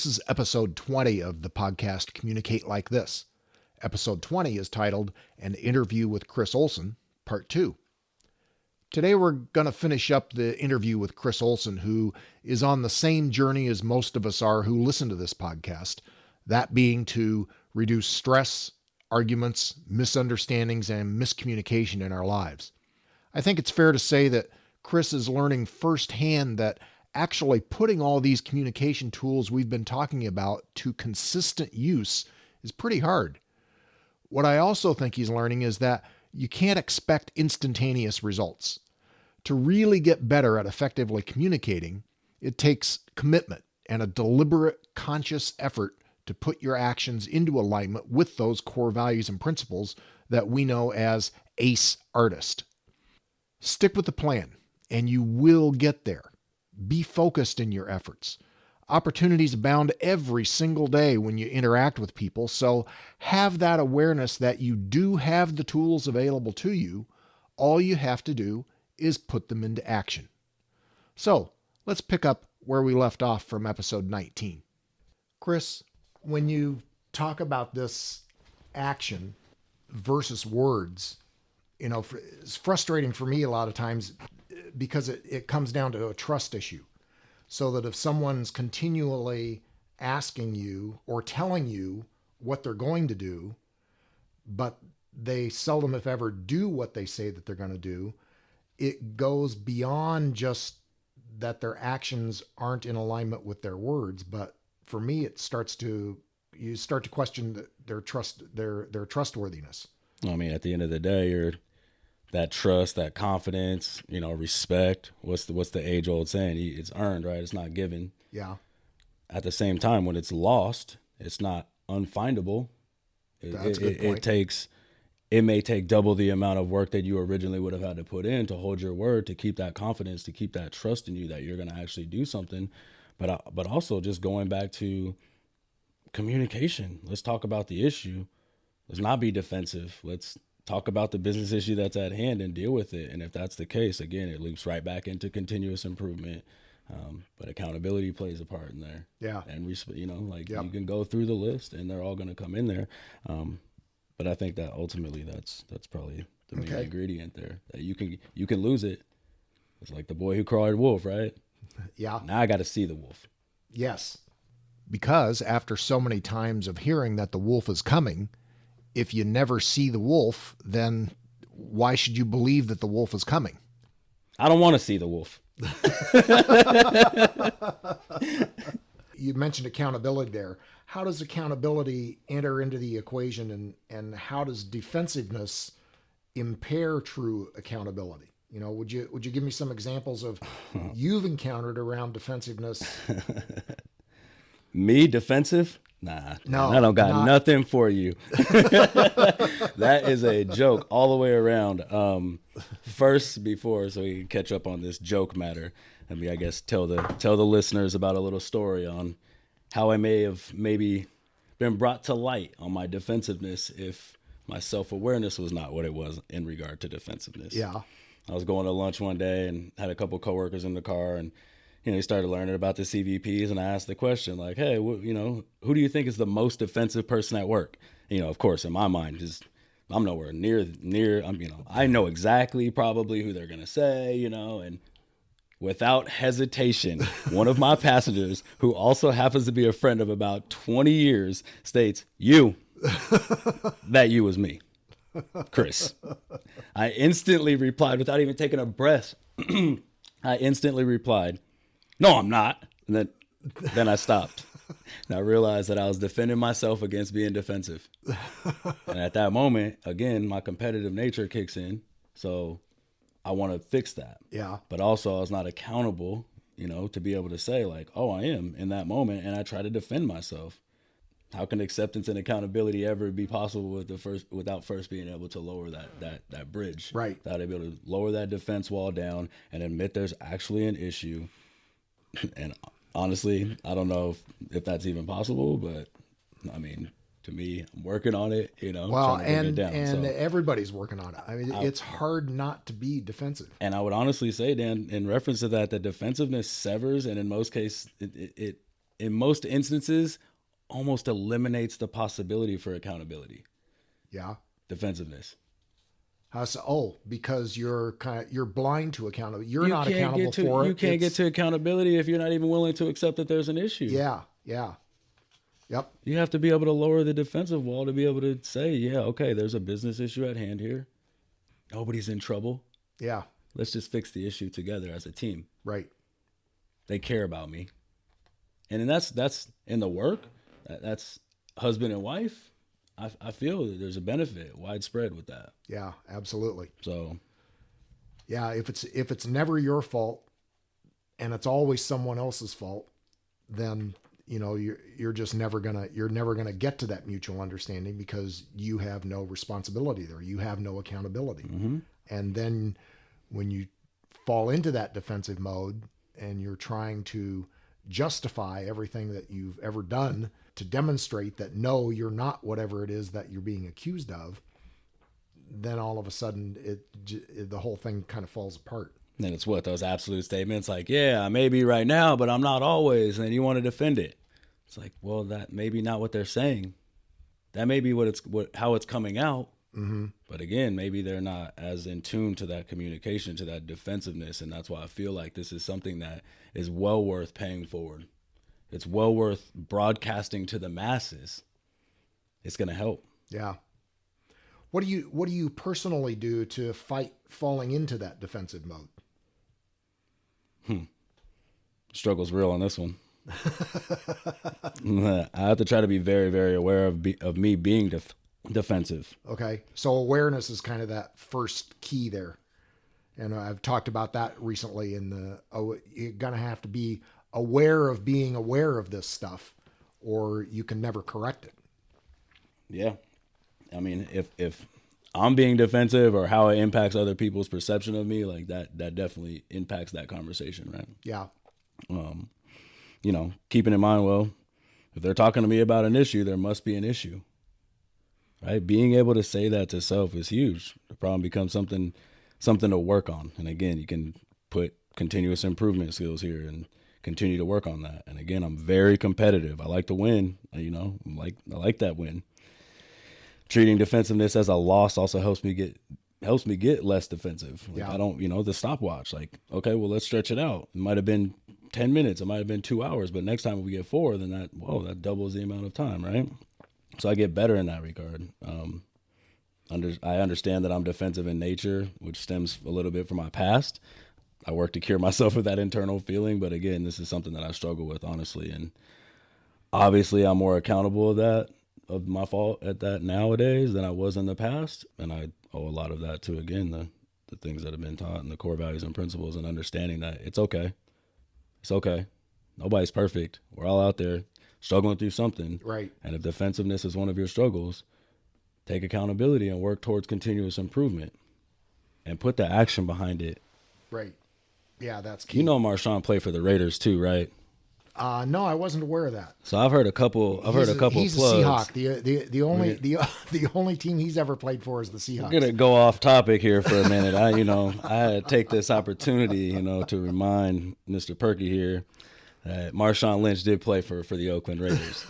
This is episode 20 of the podcast Communicate Like This. Episode 20 is titled An Interview with Chris Olson, Part 2. Today we're going to finish up the interview with Chris Olson, who is on the same journey as most of us are who listen to this podcast, that being to reduce stress, arguments, misunderstandings, and miscommunication in our lives. I think it's fair to say that Chris is learning firsthand that actually putting all these communication tools we've been talking about to consistent use is pretty hard. What I also think he's learning is that you can't expect instantaneous results. To really get better at effectively communicating, it takes commitment and a deliberate, conscious effort to put your actions into alignment with those core values and principles that we know as ACE artist. Stick with the plan, and you will get there. Be focused in your efforts. Opportunities abound every single day when you interact with people, so have that awareness that you do have the tools available to you. All you have to do is put them into action. So let's pick up where we left off from episode 19. Chris, when you talk about this action versus words, it's frustrating for me a lot of times because it comes down to a trust issue. So that if someone's continually asking you or telling you what they're going to do, but they seldom, if ever, do what they say that they're going to do, it goes beyond just that their actions aren't in alignment with their words. But for me, you start to question their trustworthiness. I mean, at the end of the day, that trust, that confidence, respect. What's the age old saying? It's earned, right? It's not given. Yeah. At the same time, when it's lost, it's not unfindable. That's a good point. It may take double the amount of work that you originally would have had to put in to hold your word, to keep that confidence, to keep that trust in you that you're going to actually do something. But also just going back to communication. Let's talk about the issue. Let's not be defensive. Let's talk about the business issue that's at hand and deal with it. And if that's the case, again, it loops right back into continuous improvement. But accountability plays a part in there. Yeah. And you can go through the list and they're all going to come in there. But I think that ultimately that's probably the main ingredient there. That you can lose it. It's like the boy who cried wolf, right? Yeah. Now I got to see the wolf. Yes. Because after so many times of hearing that the wolf is coming, if you never see the wolf, then why should you believe that the wolf is coming? I don't want to see the wolf. You mentioned accountability there. How does accountability enter into the equation, and how does defensiveness impair true accountability? Would you give me some examples of you've encountered around defensiveness? Me defensive? Nah, no, I don't got nothing for you. That is a joke all the way around. First, so we can catch up on this joke matter, let me, I guess, tell the listeners about a little story on how I may have maybe been brought to light on my defensiveness if my self-awareness was not what it was in regard to defensiveness. Yeah. I was going to lunch one day and had a couple coworkers in the car, and he started learning about the CVPs, and I asked the question, like, hey, who do you think is the most defensive person at work? Of course, in my mind, I'm nowhere near, I know exactly probably who they're going to say, and without hesitation, one of my passengers, who also happens to be a friend of about 20 years, states, you. That you was me, Chris. I instantly replied without even taking a breath. I instantly replied, no, I'm not. And then I stopped. And I realized that I was defending myself against being defensive. And at that moment, again, my competitive nature kicks in. So I want to fix that. Yeah. But also I was not accountable, to be able to say like, oh, I am in that moment. And I try to defend myself. How can acceptance and accountability ever be possible without first being able to lower that bridge? Right. Without able to lower that defense wall down and admit there's actually an issue. And honestly, I don't know if that's even possible, but I mean, to me, I'm working on it, Well, trying to bring it down. And everybody's working on it. I mean, it's hard not to be defensive. And I would honestly say, Dan, in reference to that, the defensiveness severs, and in most cases, it in most instances, almost eliminates the possibility for accountability. Yeah. Defensiveness. How so? Oh, because you're blind to accountability. You're You not can't accountable get to for it. you can't get to accountability if you're not even willing to accept that there's an issue. Yeah. Yeah. Yep. You have to be able to lower the defensive wall to be able to say, yeah, okay, there's a business issue at hand here. Nobody's in trouble. Yeah. Let's just fix the issue together as a team. Right. They care about me. And then that's in the work. That's husband and wife. I feel that there's a benefit widespread with that. Yeah, absolutely. So, yeah, if it's never your fault and it's always someone else's fault, then you're just never gonna get to that mutual understanding because you have no responsibility there. You have no accountability. mm-hmm. And then when you fall into that defensive mode and you're trying to justify everything that you've ever done to demonstrate that no, you're not whatever it is that you're being accused of, then all of a sudden the whole thing kind of falls apart. And it's those absolute statements like, yeah, I may be right now, but I'm not always. And you want to defend it. It's like, well, that may be not what they're saying. That may be how it's coming out. Mm-hmm. But again, maybe they're not as in tune to that communication, to that defensiveness. And that's why I feel like this is something that is well worth paying forward. It's well worth broadcasting to the masses. It's going to help. Yeah. What do you personally do to fight falling into that defensive mode? Struggle's real on this one. I have to try to be very, very aware of me being defensive. Okay. So awareness is kind of that first key there. And I've talked about that recently you're going to have to be aware of being aware of this stuff or you can never correct it. Yeah. I mean, if I'm being defensive or how it impacts other people's perception of me, like that definitely impacts that conversation, right? Yeah. Keeping in mind, well, if they're talking to me about an issue, there must be an issue, right? Being able to say that to self is huge. The problem becomes something to work on. And again, you can put continuous improvement skills here and continue to work on that. And again, I'm very competitive. I like to win, I like that win. Treating defensiveness as a loss also helps me get less defensive. Yeah. I don't, the stopwatch, like, okay, well, let's stretch it out. It might've been 10 minutes. It might've been 2 hours, but next time we get 4, then that doubles the amount of time. Right. So I get better in that regard. I understand that I'm defensive in nature, which stems a little bit from my past. I work to cure myself of that internal feeling. But again, this is something that I struggle with, honestly. And obviously I'm more accountable of my fault at that nowadays than I was in the past. And I owe a lot of that to, again, the things that have been taught and the core values and principles and understanding that it's okay. It's okay. Nobody's perfect. We're all out there struggling through something. Right. And if defensiveness is one of your struggles, take accountability and work towards continuous improvement and put the action behind it. Right. Yeah, that's key. You know Marshawn played for the Raiders too, right? No, I wasn't aware of that. So I've heard a couple. He's plugs. a Seahawk. The only team he's ever played for is the Seahawks. I'm gonna go off topic here for a minute. I had to take this opportunity, to remind Mr. Perky here that Marshawn Lynch did play for the Oakland Raiders.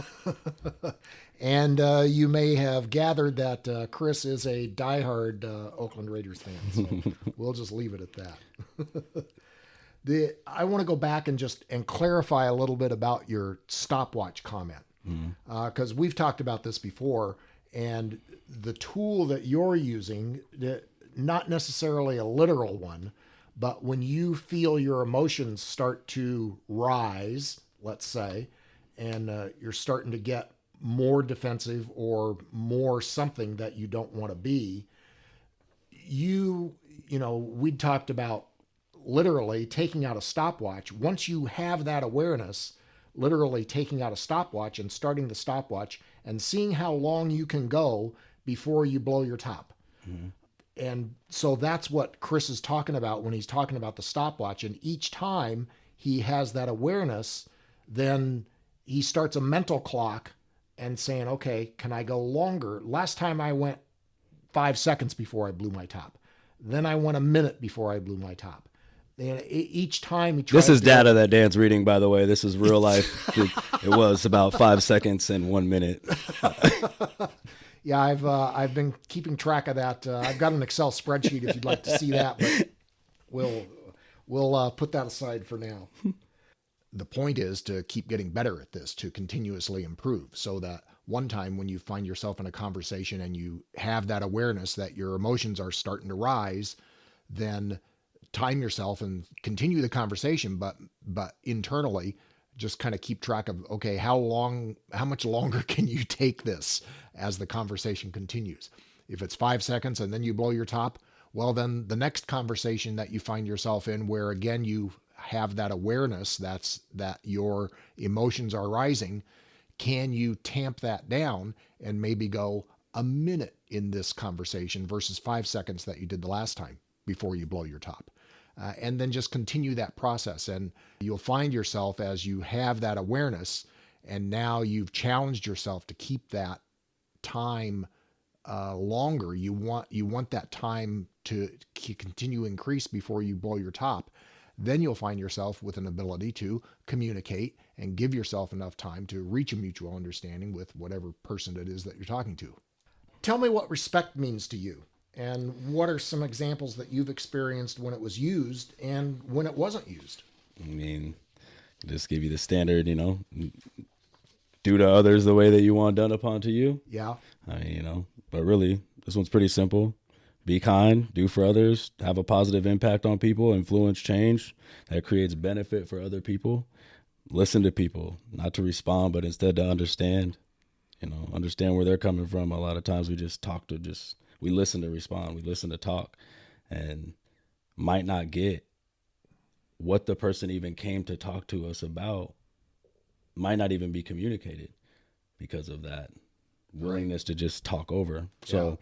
And you may have gathered that Chris is a diehard Oakland Raiders fan. So we'll just leave it at that. I want to go back and clarify a little bit about your stopwatch comment, because we've talked about this before, and the tool that you're using, not necessarily a literal one, but when you feel your emotions start to rise, let's say, and you're starting to get more defensive or more something that you don't want to be, we'd talked about literally taking out a stopwatch. Once you have that awareness, literally taking out a stopwatch and starting the stopwatch and seeing how long you can go before you blow your top. Mm-hmm. And so that's what Chris is talking about when he's talking about the stopwatch. And each time he has that awareness, then he starts a mental clock and saying, okay, can I go longer? Last time I went 5 seconds before I blew my top. Then I went a minute before I blew my top. And each time he This tries is data that Dan's reading, by the way. This is real life. It was about 5 seconds and 1 minute. Yeah, I've been keeping track of that. I've got an Excel spreadsheet if you'd like to see that, but we'll put that aside for now. The point is to keep getting better at this, to continuously improve, so that one time when you find yourself in a conversation and you have that awareness that your emotions are starting to rise, then time yourself and continue the conversation, but internally just kind of keep track of, okay, how much longer can you take this as the conversation continues? If it's 5 seconds and then you blow your top, well, then the next conversation that you find yourself in, where again you have that awareness that your emotions are rising, can you tamp that down and maybe go a minute in this conversation versus 5 seconds that you did the last time before you blow your top? And then just continue that process. And you'll find yourself, as you have that awareness, and now you've challenged yourself to keep that time longer. You want that time to continue to increase before you blow your top. Then you'll find yourself with an ability to communicate and give yourself enough time to reach a mutual understanding with whatever person it is that you're talking to. Tell me what respect means to you, and what are some examples that you've experienced when it was used and when it wasn't used? I mean, just give you the standard, do to others the way that you want done upon to you. Yeah. I mean, but really, this one's pretty simple. Be kind, do for others, have a positive impact on people, influence change that creates benefit for other people. Listen to people, not to respond, but instead to understand, understand where they're coming from. A lot of times we just we listen to respond, we listen to talk, and might not get what the person even came to talk to us about, might not even be communicated because of that willingness to just talk over. So,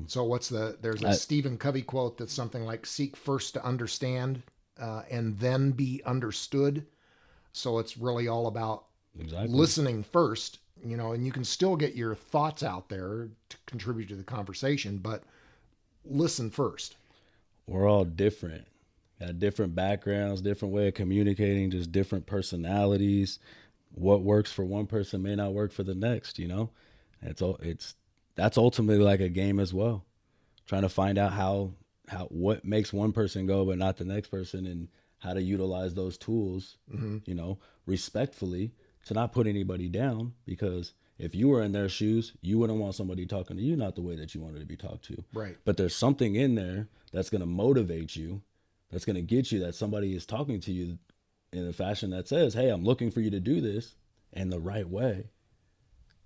So there's a Stephen Covey quote that's something like, seek first to understand and then be understood. So it's really all about listening first, and you can still get your thoughts out there to contribute to the conversation, but listen first. We're all different, got different backgrounds, different way of communicating, just different personalities. What works for one person may not work for the next, That's ultimately like a game as well. Trying to find out how what makes one person go but not the next person, and how to utilize those tools, respectfully, to not put anybody down, because if you were in their shoes, you wouldn't want somebody talking to you not the way that you wanted to be talked to. Right. But there's something in there that's going to motivate you, that's going to get you, that somebody is talking to you in a fashion that says, hey, I'm looking for you to do this in the right way,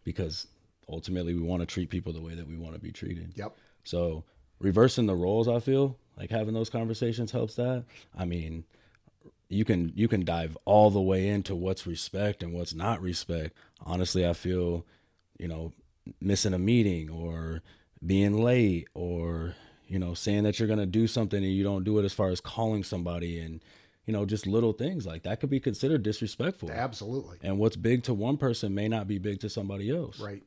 because ultimately we want to treat people the way that we want to be treated. Yep. So reversing the roles, I feel like having those conversations helps that. I mean, you can dive all the way into what's respect and what's not respect. Honestly, I feel, missing a meeting or being late, or, saying that you're going to do something and you don't do it, as far as calling somebody, and, just little things like that could be considered disrespectful. Absolutely. And what's big to one person may not be big to somebody else. Right.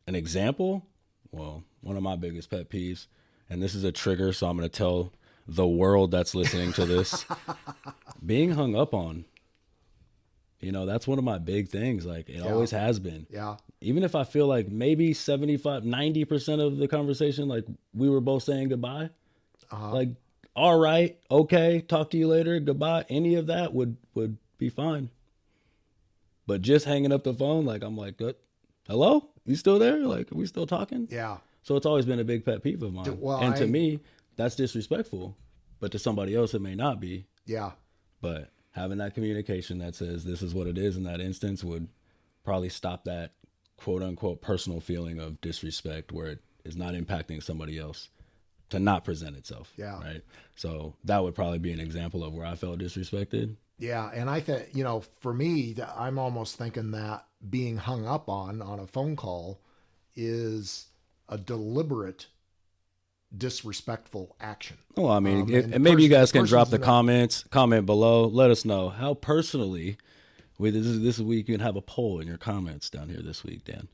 An example, well, one of my biggest pet peeves, and this is a trigger, so I'm going to tell the world that's listening to this, being hung up on. That's one of my big things. Like, it always has been. Yeah. Even if I feel like maybe 75, 90% of the conversation, like, we were both saying goodbye, like, all right, okay, talk to you later, goodbye. Any of that would be fine. But just hanging up the phone, like, I'm like, good. Hello? You still there? Like, are we still talking? Yeah. So it's always been a big pet peeve of mine. Well, to me, that's disrespectful. But to somebody else, it may not be. Yeah. But having that communication that says this is what it is in that instance would probably stop that quote unquote personal feeling of disrespect, where it is not impacting somebody else, to not present itself. Yeah. Right. So that would probably be an example of where I felt disrespected. Yeah. And I think, for me, I'm almost thinking that being hung up on a phone call is a deliberate disrespectful action. Well, I mean, and maybe you guys can drop the comment below. Let us know how personally, this week you can have a poll in your comments down here this week, Dan.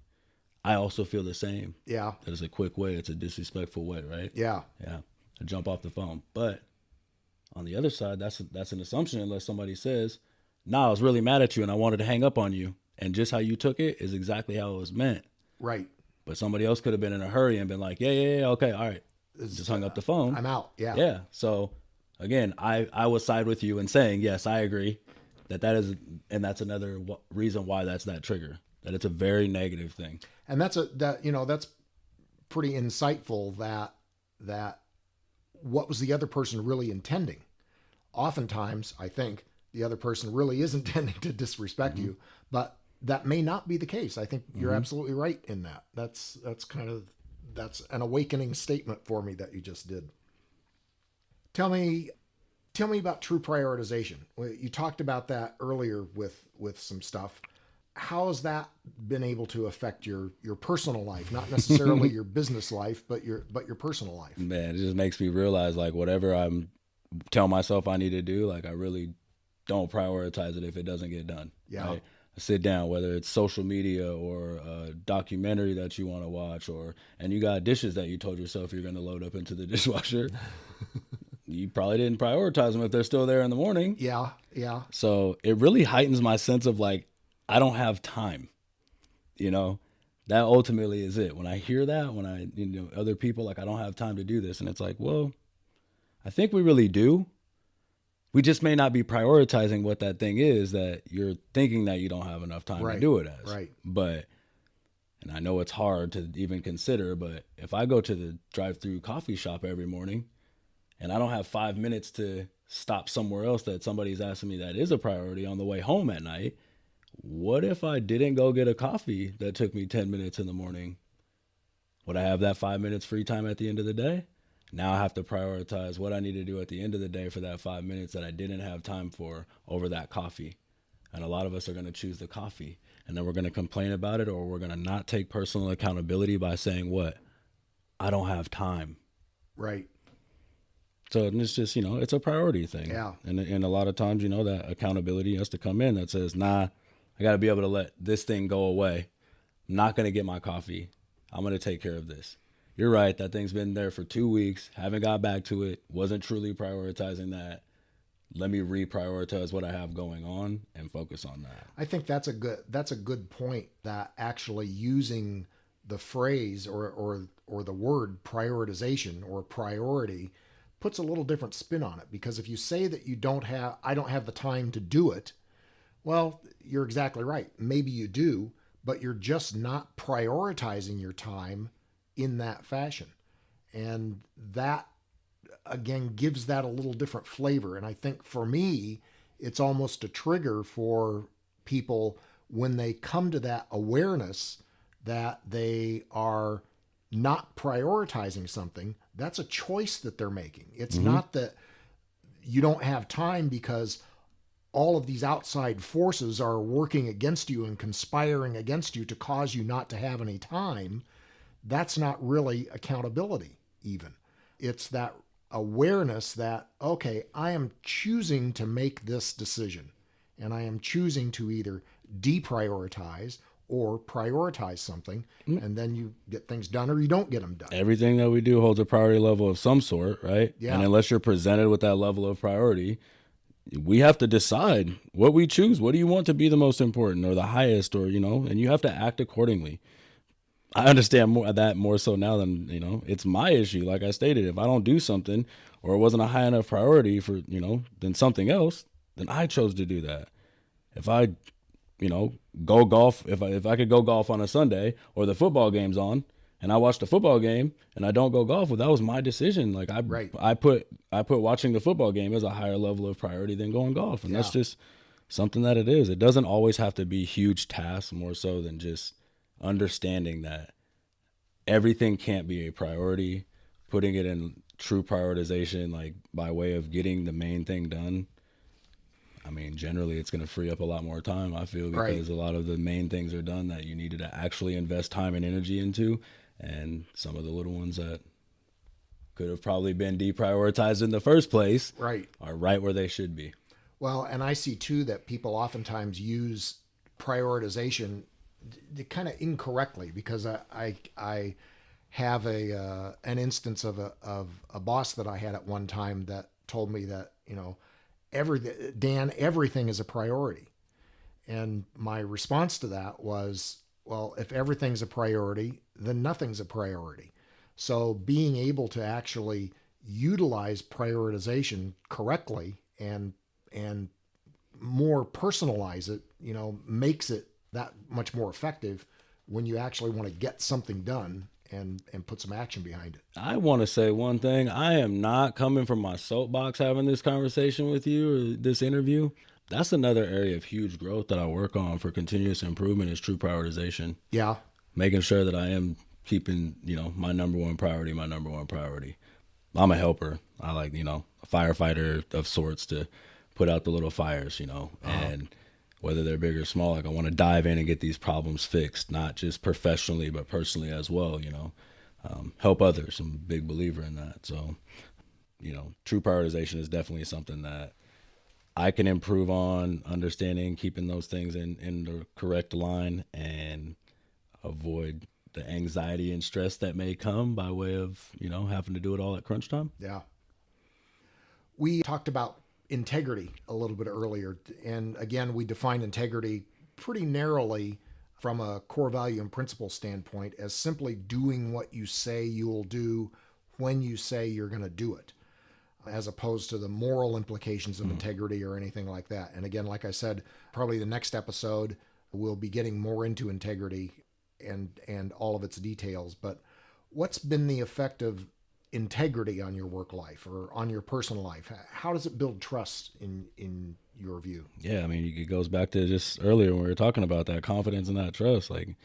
I also feel the same. Yeah. That is a quick way. It's a disrespectful way, right? Yeah. Yeah. To jump off the phone. But On the other side, that's an assumption unless somebody says, "Nah, I was really mad at you and I wanted to hang up on you." And just how you took it is exactly how it was meant. Right. But somebody else could have been in a hurry and been like, yeah, okay, all right. Just hung up the phone. I'm out. Yeah. Yeah. So again, I will side with you in saying, yes, I agree that is, and that's another reason why that's that trigger, that it's a very negative thing. And that's pretty insightful that what was the other person really intending? Oftentimes, I think the other person really is intending to disrespect you, but that may not be the case. I think you're absolutely right in that. That's an awakening statement for me that you just did. Tell me about true prioritization. You talked about that earlier with some stuff. How has that been able to affect your personal life? Not necessarily your business life, but your personal life. Man, it just makes me realize, like, whatever I'm tell myself I need to do, like, I really don't prioritize it if it doesn't get done. Yeah. Right? I sit down, whether it's social media or a documentary that you want to watch, and you got dishes that you told yourself you're going to load up into the dishwasher. You probably didn't prioritize them if they're still there in the morning. Yeah. Yeah. So it really heightens my sense of, like, I don't have time. That ultimately is it. When I hear that, when other people, like, I don't have time to do this. And it's like, well, I think we really do. We just may not be prioritizing what that thing is that you're thinking that you don't have enough time to do it as. Right. But, and I know it's hard to even consider, but if I go to the drive-through coffee shop every morning and I don't have 5 minutes to stop somewhere else that somebody's asking me that is a priority on the way home at night, what if I didn't go get a coffee that took me 10 minutes in the morning? Would I have that 5 minutes free time at the end of the day? Now I have to prioritize what I need to do at the end of the day for that 5 minutes that I didn't have time for over that coffee. And a lot of us are going to choose the coffee, and then we're going to complain about it, or we're going to not take personal accountability by saying, what? I don't have time. Right. So it's just, it's a priority thing. Yeah. And a lot of times, that accountability has to come in that says, nah, I got to be able to let this thing go away. I'm not going to get my coffee. I'm going to take care of this. You're right. That thing's been there for 2 weeks. Haven't got back to it. Wasn't truly prioritizing that. Let me reprioritize what I have going on and focus on that. I think that's a good point, that actually using the phrase or the word prioritization or priority puts a little different spin on it. Because if you say that I don't have the time to do it, well, you're exactly right. Maybe you do, but you're just not prioritizing your time in that fashion. And that, again, gives that a little different flavor. And I think for me, it's almost a trigger for people when they come to that awareness that they are not prioritizing something. That's a choice that they're making. It's not that you don't have time because all of these outside forces are working against you and conspiring against you to cause you not to have any time. That's not really accountability even. It's that awareness that, okay, I am choosing to make this decision, and I am choosing to either deprioritize or prioritize something, and then you get things done or you don't get them done. Everything that we do holds a priority level of some sort, right? Yeah. And unless you're presented with that level of priority, we have to decide what we choose. What do you want to be the most important or the highest, or, and you have to act accordingly. I understand more so now than, it's my issue. Like I stated, if I don't do something or it wasn't a high enough priority for, than something else, then I chose to do that. If I, go golf, if I could go golf on a Sunday or the football game's on and I watch the football game and I don't go golf, well, that was my decision. Like I put watching the football game as a higher level of priority than going golf. And that's just something that it is. It doesn't always have to be huge tasks, more so than just understanding that everything can't be a priority, putting it in true prioritization, like by way of getting the main thing done. I mean, generally it's going to free up a lot more time, I feel, because a lot of the main things are done that you needed to actually invest time and energy into. And some of the little ones that could have probably been deprioritized in the first place are right where they should be. Well, and I see too that people oftentimes use prioritization kind of incorrectly, because I have an instance of a boss that I had at one time that told me that You know, Dan, everything is a priority. And my response to that was, well, if everything's a priority, then nothing's a priority. So being able to actually utilize prioritization correctly and more personalize it, makes it that much more effective when you actually want to get something done and put some action behind it. I want to say one thing. I am not coming from my soapbox having this conversation with you or this interview. That's another area of huge growth that I work on for continuous improvement is true prioritization. Yeah. Making sure that I am keeping, my number one priority. I'm a helper. I like, a firefighter of sorts to put out the little fires, and whether they're big or small, like I want to dive in and get these problems fixed, not just professionally, but personally as well, help others. I'm a big believer in that. So, true prioritization is definitely something that I can improve on, understanding, keeping those things in the correct line and avoid the anxiety and stress that may come by way of, having to do it all at crunch time. Yeah. We talked about integrity a little bit earlier. And again, we define integrity pretty narrowly from a core value and principle standpoint as simply doing what you say you will do when you say you're going to do it, as opposed to the moral implications of integrity or anything like that. And again, like I said, probably the next episode, we'll be getting more into integrity and all of its details. But what's been the effect of integrity on your work life or on your personal life? How does it build trust in your view? Yeah, I mean, it goes back to just earlier when we were talking about that confidence and that trust. Like,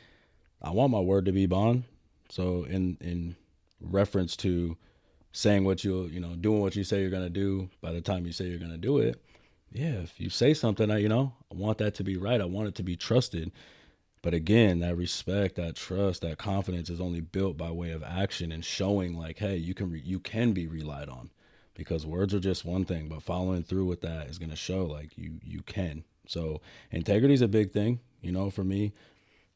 I want my word to be bond. So in reference to saying what doing what you say you're going to do by the time you say you're going to do it. Yeah, if you say something, I want that to be right. I want it to be trusted. But again, that respect, that trust, that confidence is only built by way of action and showing like, hey, you can be relied on, because words are just one thing, but following through with that is going to show like you can. So integrity is a big thing, for me.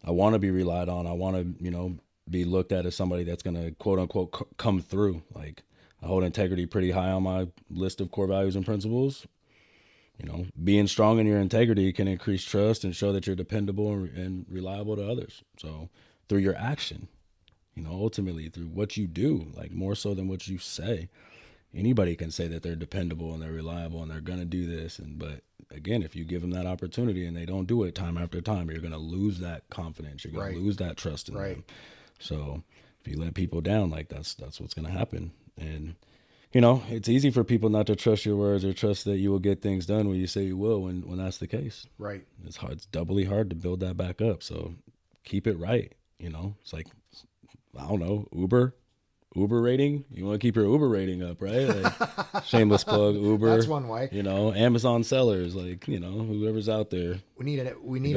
I want to be relied on. I want to, be looked at as somebody that's going to quote unquote come through. Like, I hold integrity pretty high on my list of core values and principles. Being strong in your integrity can increase trust and show that you're dependable and reliable to others. So through your action, ultimately through what you do, like more so than what you say, anybody can say that they're dependable and they're reliable and they're going to do this. But again, if you give them that opportunity and they don't do it time after time, you're going to lose that confidence. You're going to lose that trust in them. So if you let people down, like that's what's going to happen. And it's easy for people not to trust your words or trust that you will get things done when you say you will when that's the case. Right. It's hard. It's doubly hard to build that back up. So keep it right. It's like, I don't know, Uber rating. You want to keep your Uber rating up, right? Like, shameless plug, Uber. That's one way. Amazon sellers, like, whoever's out there. We need go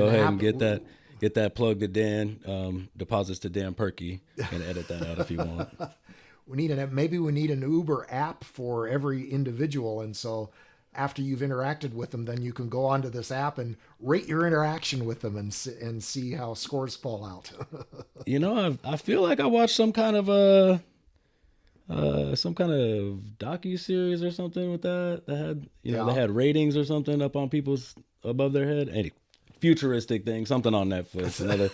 an ahead app. And get that plug to Dan, deposits to Dan Perky, and edit that out if you want. Maybe we need an Uber app for every individual. And so after you've interacted with them, then you can go onto this app and rate your interaction with them and see how scores fall out. I feel like I watched some kind of docu-series or something with that had, they had ratings or something up on people's above their head. Any futuristic thing, something on Netflix. Another.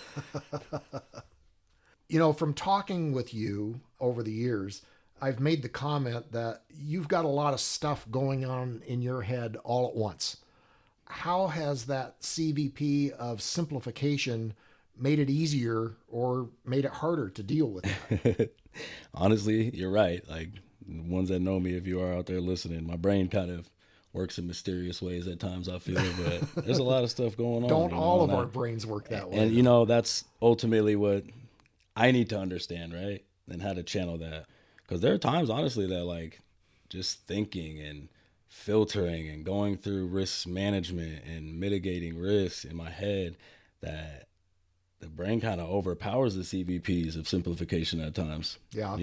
From talking with you over the years, I've made the comment that you've got a lot of stuff going on in your head all at once. How has that CVP of simplification made it easier or made it harder to deal with that? Honestly, you're right. Like, ones that know me, if you are out there listening, my brain kind of works in mysterious ways at times, I feel, but there's a lot of stuff going on. Don't all of our brains work that way? And, that's ultimately what I need to understand, right? And how to channel that. Because there are times, honestly, that like just thinking and filtering and going through risk management and mitigating risks in my head, that the brain kind of overpowers the CVPs of simplification at times. Yeah.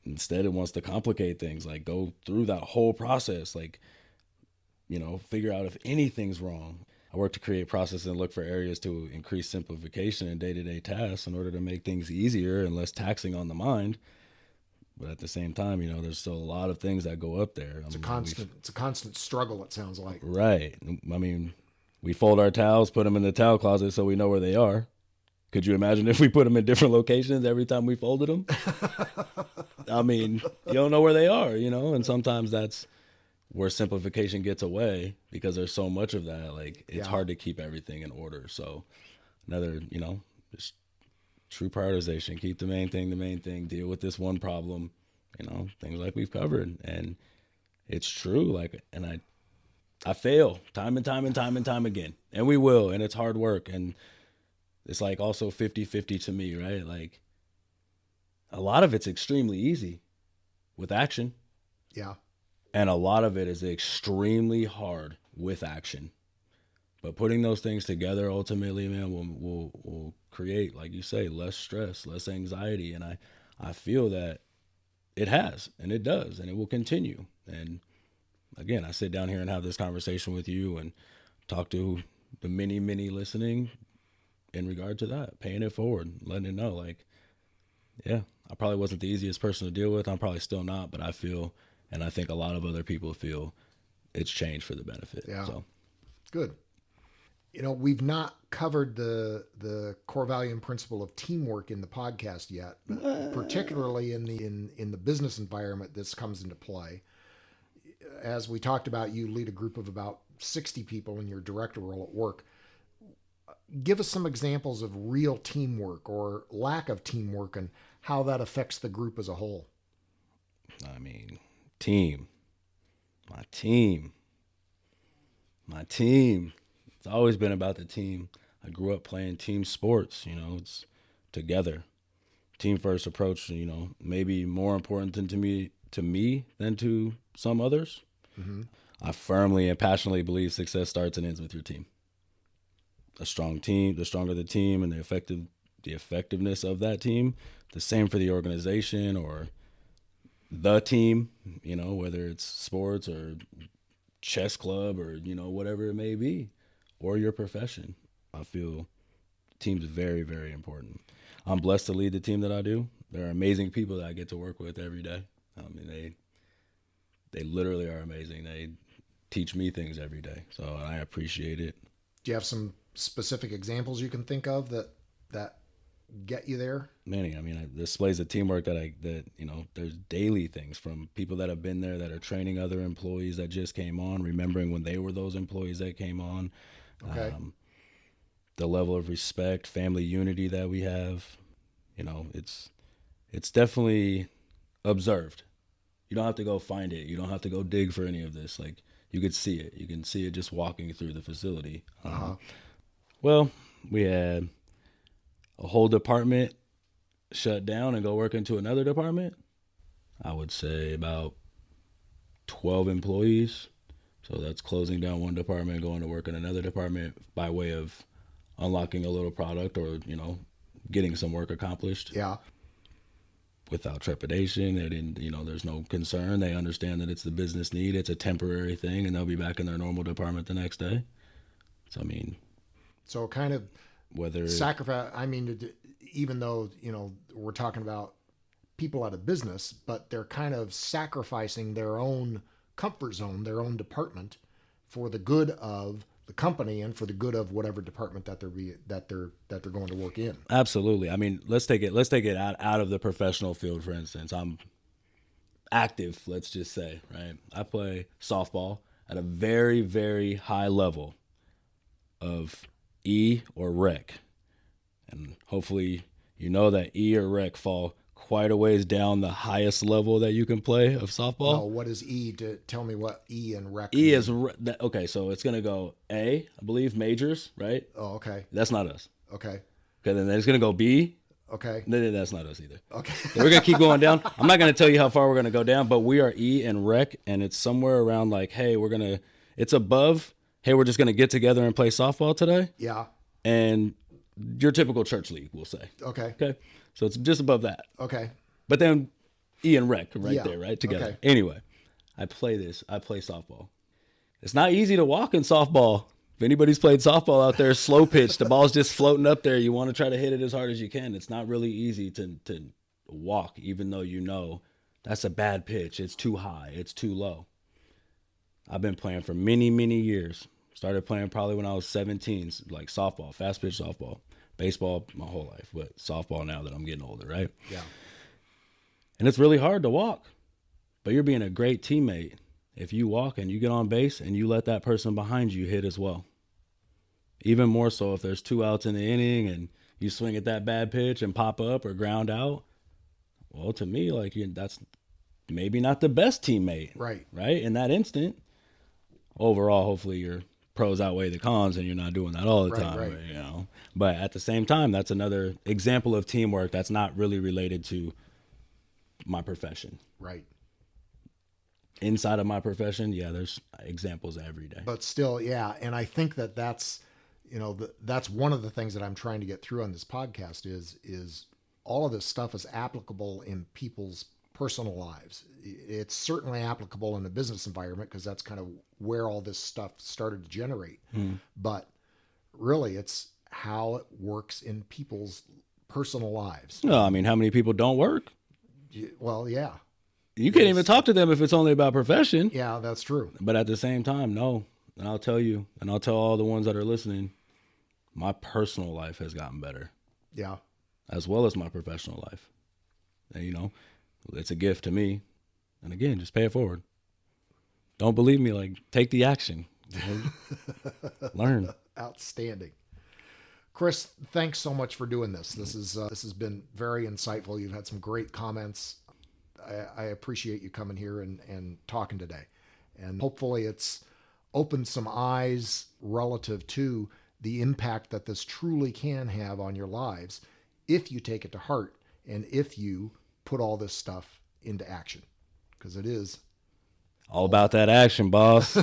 Instead it wants to complicate things, like go through that whole process, like, figure out if anything's wrong. I work to create processes and look for areas to increase simplification in day-to-day tasks in order to make things easier and less taxing on the mind. But at the same time, there's still a lot of things that go up there. It's a constant struggle, it sounds like. Right. I mean, we fold our towels, put them in the towel closet so we know where they are. Could you imagine if we put them in different locations every time we folded them? I mean, you don't know where they are, and sometimes that's where simplification gets away because there's so much of that. Like, it's hard to keep everything in order. So another, just true prioritization, keep the main thing, deal with this one problem, things like we've covered. And it's true. Like, and I fail time and time again, and we will, and it's hard work. And it's like also 50-50 to me, right? Like, a lot of it's extremely easy with action. Yeah. And a lot of it is extremely hard with action. But putting those things together ultimately, man, will create, like you say, less stress, less anxiety. And I feel that it has, and it does, and it will continue. And again, I sit down here and have this conversation with you and talk to the many listening in regard to that, paying it forward, letting it know, like, yeah, I probably wasn't the easiest person to deal with. I'm probably still not, but I feel, and I think a lot of other people feel, it's changed for the benefit. Yeah. So good. We've not covered the core value and principle of teamwork in the podcast yet, particularly in the business environment. This comes into play. As we talked about, you lead a group of about 60 people in your director role at work. Give us some examples of real teamwork or lack of teamwork and how that affects the group as a whole. I mean, my team. It's always been about the team. I grew up playing team sports, it's together. Team first approach, maybe more important to me than to some others. Mm-hmm. I firmly and passionately believe success starts and ends with your team. A strong team, the stronger the team and the effectiveness of that team, the same for the organization or the team, whether it's sports or chess club or, whatever it may be, or your profession. I feel team's very, very important. I'm blessed to lead the team that I do. There are amazing people that I get to work with every day. I mean, they literally are amazing. They teach me things every day. So I appreciate it. Do you have some specific examples you can think of that get you there? Many. I mean, displays of teamwork that there's daily things from people that have been there that are training other employees that just came on, remembering when they were those employees that came on. Okay. The level of respect, family unity that we have, it's definitely observed. You don't have to go find it. You don't have to go dig for any of this. Like, you could see it. You can see it just walking through the facility. Well, we had a whole department shut down and go work into another department. I would say about 12 employees. So that's closing down one department, going to work in another department by way of unlocking a little product or, getting some work accomplished. Yeah. Without trepidation. They didn't, there's no concern. They understand that it's the business need. It's a temporary thing, and they'll be back in their normal department the next day. So, I mean. So kind of whether sacrifice, even though, we're talking about people out of business, but they're kind of sacrificing their own comfort zone, their own department for the good of the company and for the good of whatever department that they're going to work in. Absolutely. I mean, let's take it out of the professional field. For instance, I'm active, let's just say, right? I play softball at a very, very high level of E or rec. And hopefully that E or rec fall quite a ways down the highest level that you can play of softball. No, what is E? Tell me what E and rec E mean. is, okay, so it's going to go A, I believe, majors, right? Oh, okay. That's not us. Okay. Okay, then it's going to go B. Okay. No, that's not us either. Okay. So we're going to keep going down. I'm not going to tell you how far we're going to go down, but we are E and rec, and it's somewhere around like, hey, it's above, hey, we're just going to get together and play softball today. Yeah. And your typical church league, we'll say. Okay. Okay. So it's just above that. Okay. But then E and rec there, right? Together. Okay. Anyway, I play softball. It's not easy to walk in softball. If anybody's played softball out there, slow pitch, the ball's just floating up there. You want to try to hit it as hard as you can. It's not really easy to walk, even though That's a bad pitch. It's too high. It's too low. I've been playing for many, many years. Started playing probably when I was 17, like softball, fast pitch softball, baseball my whole life, but softball now that I'm getting older, right? Yeah. And it's really hard to walk, but you're being a great teammate if you walk and you get on base and you let that person behind you hit as well. Even more so if there's 2 outs in the inning and you swing at that bad pitch and pop up or ground out. Well, to me, like that's maybe not the best teammate. Right. Right? In that instant. Overall, hopefully your pros outweigh the cons and you're not doing that all the time. Right. You know. But at the same time, that's another example of teamwork that's not really related to my profession. Right. Inside of my profession, yeah, there's examples every day. But still, yeah. And I think that's, that's one of the things that I'm trying to get through on this podcast is all of this stuff is applicable in people's personal lives. It's certainly applicable in the business environment because that's kind of where all this stuff started to generate. But really, it's how it works in people's personal lives. No, I mean, how many people don't work? Well, yeah. You can't even talk to them if it's only about profession. Yeah, that's true. But at the same time, no. And I'll tell you, and I'll tell all the ones that are listening, my personal life has gotten better. Yeah. As well as my professional life. And, it's a gift to me. And again, just pay it forward. Don't believe me, like, take the action. Learn. Outstanding. Chris, thanks so much for doing this. This has been very insightful. You've had some great comments. I appreciate you coming here and talking today. And hopefully it's opened some eyes relative to the impact that this truly can have on your lives if you take it to heart and if you put all this stuff into action. Because it is all about that action, boss.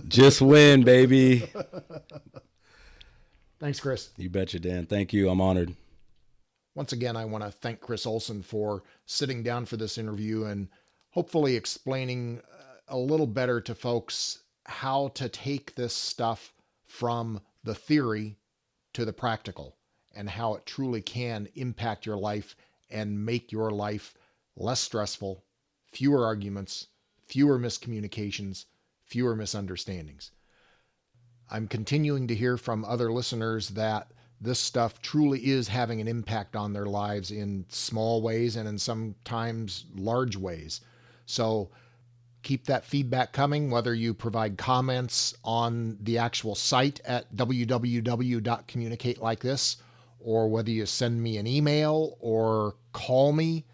Just win, baby. Thanks, Chris. You betcha, Dan. Thank you. I'm honored. Once again, I want to thank Chris Olson for sitting down for this interview and hopefully explaining a little better to folks how to take this stuff from the theory to the practical and how it truly can impact your life and make your life less stressful, fewer arguments, fewer miscommunications, fewer misunderstandings. I'm continuing to hear from other listeners that this stuff truly is having an impact on their lives in small ways and in sometimes large ways. So keep that feedback coming, whether you provide comments on the actual site at www.communicatelikethis, or whether you send me an email or call me.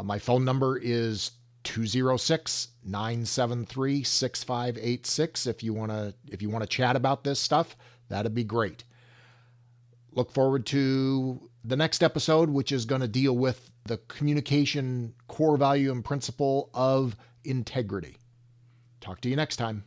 My phone number is 206-973-6586. If you want to chat about this stuff, that'd be great. Look forward to the next episode, which is going to deal with the communication core value and principle of integrity. Talk to you next time.